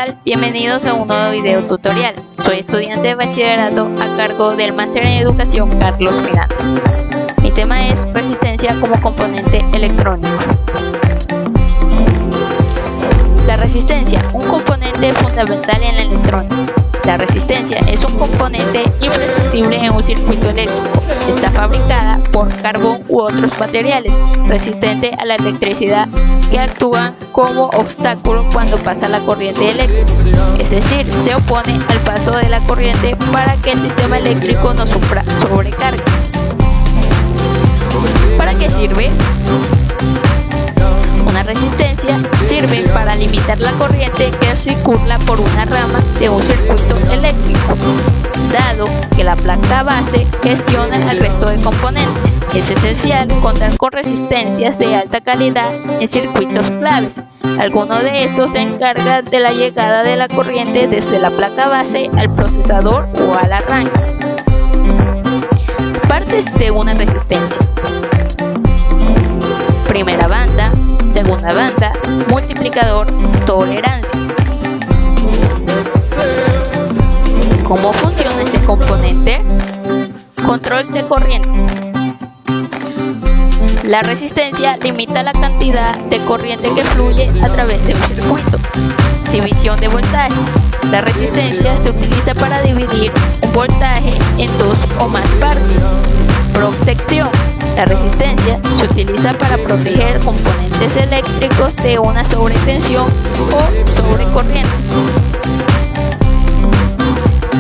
tal? Bienvenidos a un nuevo video tutorial. Soy estudiante de bachillerato a cargo del máster en educación Carlos Miranda. Mi tema es resistencia como componente electrónico. La resistencia, un componente fundamental en la electrónica. La resistencia es un componente imprescindible en un circuito eléctrico. Está fabricada por carbón u otros materiales, resistente a la electricidad, que actúan como obstáculo cuando pasa la corriente eléctrica. Es decir, se opone al paso de la corriente para que el sistema eléctrico no sufra sobrecargas. ¿Para qué sirve? Una resistencia sirve para limitar la corriente que circula por una rama de un circuito eléctrico, dado que la placa base gestiona el resto de componentes. Es esencial contar con resistencias de alta calidad en circuitos claves. Alguno de estos se encarga de la llegada de la corriente desde la placa base al procesador o al arranque. Partes de una resistencia: primera banda, segunda banda, multiplicador, tolerancia. ¿Cómo funciona este componente? Control de corriente. La resistencia limita la cantidad de corriente que fluye a través de un circuito. División de voltaje. La resistencia se utiliza para dividir un voltaje en dos o más partes. Protección. La resistencia se utiliza para proteger componentes eléctricos de una sobretensión o sobrecorrientes.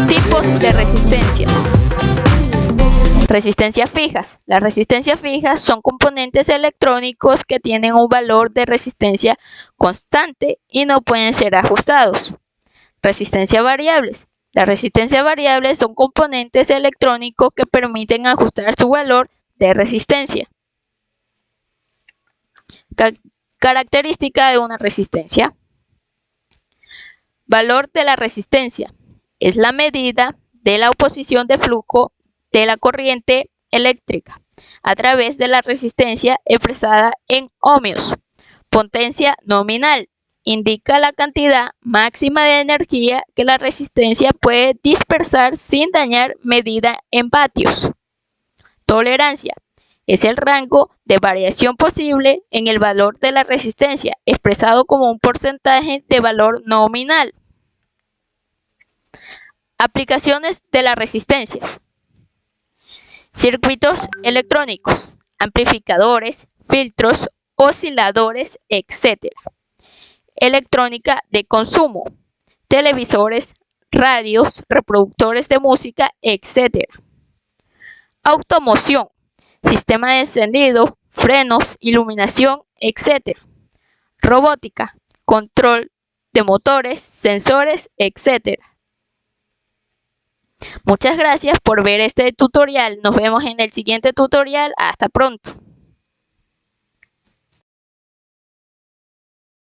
Tipos de resistencias. Resistencias fijas. Las resistencias fijas son componentes electrónicos que tienen un valor de resistencia constante y no pueden ser ajustados. Resistencias variables. Las resistencias variables son componentes electrónicos que permiten ajustar su valor de resistencia. Característica de una resistencia. Valor de la resistencia. Es la medida de la oposición de flujo de la corriente eléctrica a través de la resistencia expresada en ohmios. Potencia nominal. Indica la cantidad máxima de energía que la resistencia puede dispersar sin dañar, medida en vatios. Tolerancia. Es el rango de variación posible en el valor de la resistencia, expresado como un porcentaje de valor nominal. Aplicaciones de las resistencias. Circuitos electrónicos, amplificadores, filtros, osciladores, etc. Electrónica de consumo, televisores, radios, reproductores de música, etc. Automoción, sistema de encendido, frenos, iluminación, etc. Robótica, control de motores, sensores, etc. Muchas gracias por ver este tutorial. Nos vemos en el siguiente tutorial. Hasta pronto.